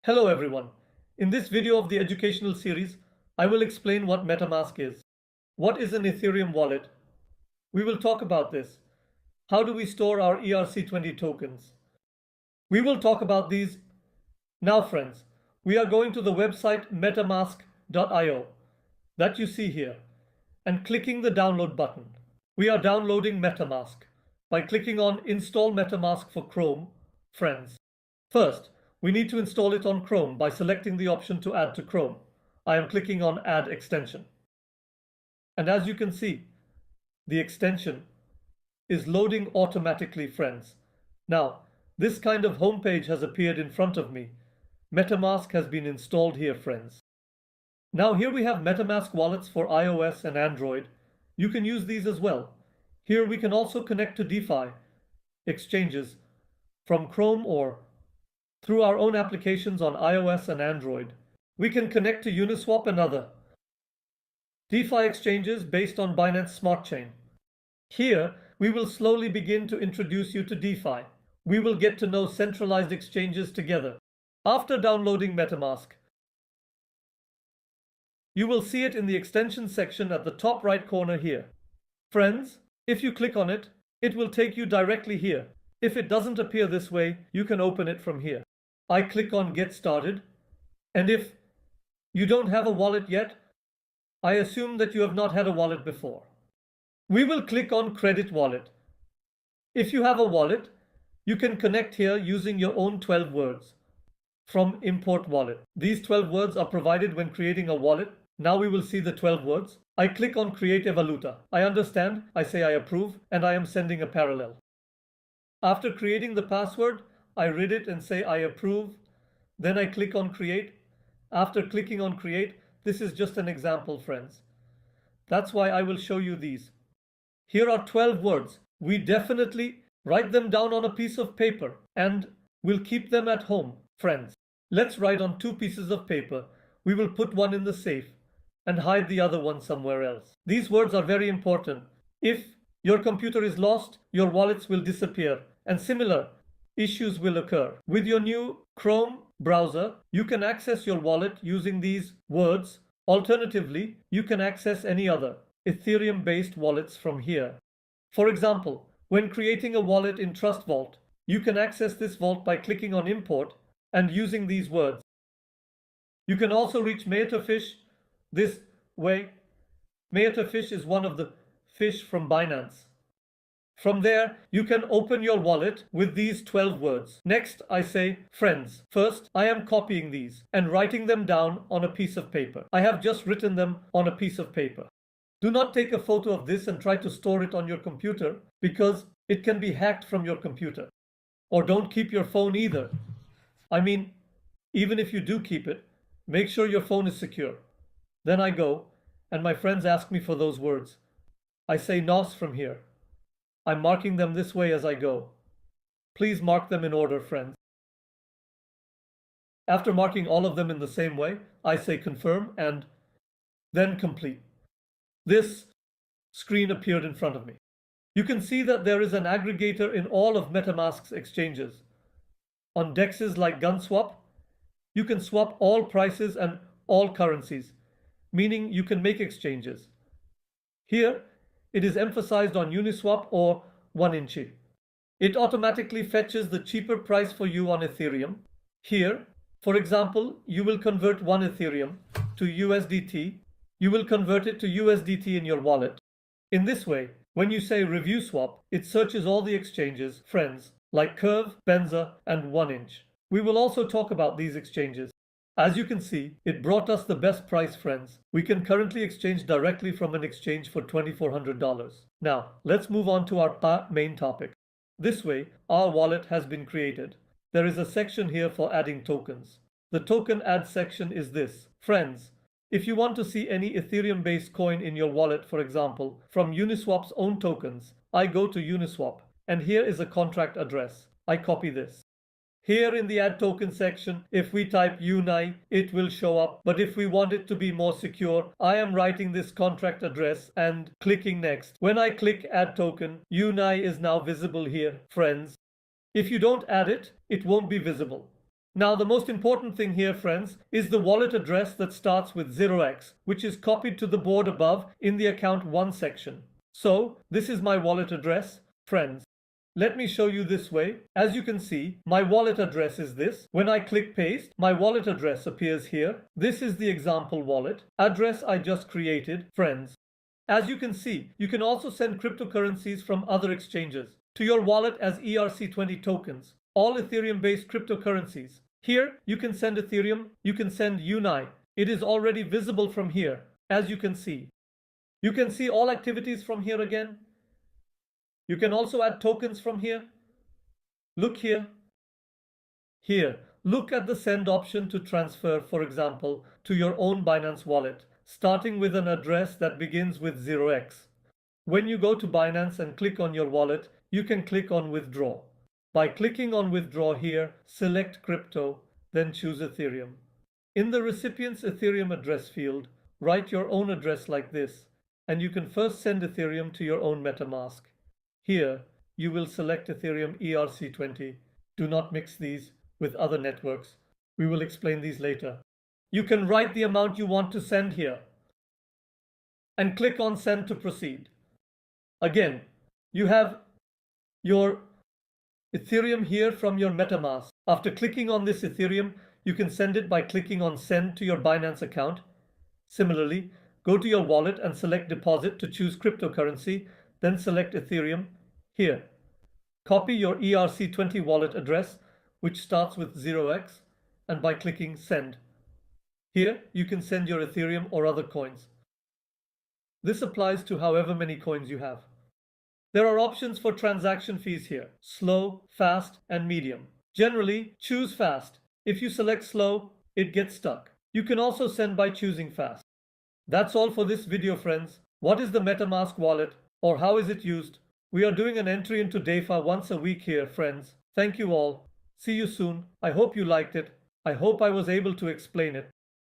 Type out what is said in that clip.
Hello everyone. In this video of the educational series, I will explain what Metamask is. What is an Ethereum wallet? We will talk about this. How do we store our ERC20 tokens? We will talk about these. Now friends, we are going to the website metamask.io that you see here and clicking the download button. We are downloading Metamask by clicking on Install Metamask for Chrome, friends. First, we need to install it on Chrome by selecting the option to add to Chrome. I am clicking on Add Extension. And as you can see, the extension is loading automatically, friends. Now, this kind of homepage has appeared in front of me. Metamask has been installed here, friends. Now here we have Metamask wallets for iOS and Android. You can use these as well. Here we can also connect to DeFi exchanges from Chrome or through our own applications on iOS and Android. We can connect to Uniswap and other DeFi exchanges based on Binance Smart Chain. Here, we will slowly begin to introduce you to DeFi. We will get to know centralized exchanges together. After downloading Metamask, you will see it in the extension section at the top right corner here. Friends, if you click on it, it will take you directly here. If it doesn't appear this way, you can open it from here. I click on Get Started, and if you don't have a wallet yet, I assume that you have not had a wallet before. We will click on Credit Wallet. If you have a wallet, you can connect here using your own 12 words from Import Wallet. These 12 words are provided when creating a wallet. Now we will see the 12 words. I click on Create a Valuta. I understand, I say I approve, and I am sending a parallel. After creating the password, I read it and say I approve. Then I click on Create. After clicking on Create, this is just an example, friends. That's why I will show you these. Here are 12 words. We definitely write them down on a piece of paper and we'll keep them at home, friends. Let's write on 2 pieces of paper. We will put one in the safe and hide the other one somewhere else. These words are very important. If your computer is lost, your wallets will disappear, and similar issues will occur. With your new Chrome browser, you can access your wallet using these words. Alternatively, you can access any other Ethereum-based wallets from here. For example, when creating a wallet in Trust Vault, you can access this vault by clicking on Import and using these words. You can also reach Metafish this way. Metafish is one of the fish from Binance. From there, you can open your wallet with these 12 words. Next, I say, friends. First, I am copying these and writing them down on a piece of paper. I have just written them on a piece of paper. Do not take a photo of this and try to store it on your computer because it can be hacked from your computer. Or don't keep your phone either. I mean, even if you do keep it, make sure your phone is secure. Then I go, and my friends ask me for those words. I say NOS from here. I'm marking them this way as I go. Please mark them in order, friends. After marking all of them in the same way, I say confirm and then complete. This screen appeared in front of me. You can see that there is an aggregator in all of Metamask's exchanges. On dexes like GunSwap, you can swap all prices and all currencies, meaning you can make exchanges. Here, it is emphasized on Uniswap or 1inch. It automatically fetches the cheaper price for you on Ethereum. Here, for example, you will convert 1 Ethereum to USDT. You will convert it to USDT in your wallet. In this way, when you say Review Swap, it searches all the exchanges, friends, like Curve, Benza, and 1inch. We will also talk about these exchanges. As you can see, it brought us the best price, friends. We can currently exchange directly from an exchange for $2,400. Now, let's move on to our main topic. This way, our wallet has been created. There is a section here for adding tokens. The token add section is this. Friends, if you want to see any Ethereum-based coin in your wallet, for example, from Uniswap's own tokens, I go to Uniswap, and here is a contract address. I copy this. Here in the Add Token section, if we type UNI, it will show up. But if we want it to be more secure, I am writing this contract address and clicking Next. When I click Add Token, UNI is now visible here, friends. If you don't add it, it won't be visible. Now, the most important thing here, friends, is the wallet address that starts with 0x, which is copied to the board above in the Account 1 section. So, this is my wallet address, friends. Let me show you this way. As you can see, my wallet address is this. When I click paste, my wallet address appears here. This is the example wallet address I just created, friends. As you can see, you can also send cryptocurrencies from other exchanges to your wallet as ERC20 tokens, all Ethereum-based cryptocurrencies. Here, you can send Ethereum, you can send UNI. It is already visible from here, as you can see. You can see all activities from here again. You can also add tokens from here. Look here. Here, look at the send option to transfer, for example, to your own Binance wallet, starting with an address that begins with 0x. When you go to Binance and click on your wallet, you can click on withdraw. By clicking on withdraw here, select crypto, then choose Ethereum. In the recipient's Ethereum address field, write your own address like this, and you can first send Ethereum to your own Metamask. Here, you will select Ethereum ERC20. Do not mix these with other networks. We will explain these later. You can write the amount you want to send here and click on send to proceed. Again, you have your Ethereum here from your Metamask. After clicking on this Ethereum, you can send it by clicking on send to your Binance account. Similarly, go to your wallet and select deposit to choose cryptocurrency, then select Ethereum. Here, copy your ERC20 wallet address, which starts with 0x, and by clicking send. Here, you can send your Ethereum or other coins. This applies to however many coins you have. There are options for transaction fees here: slow, fast, and medium. Generally, choose fast. If you select slow, it gets stuck. You can also send by choosing fast. That's all for this video, friends. What is the MetaMask wallet, or how is it used? We are doing an entry into DeFi once a week here, friends. Thank you all. See you soon. I hope you liked it. I hope I was able to explain it.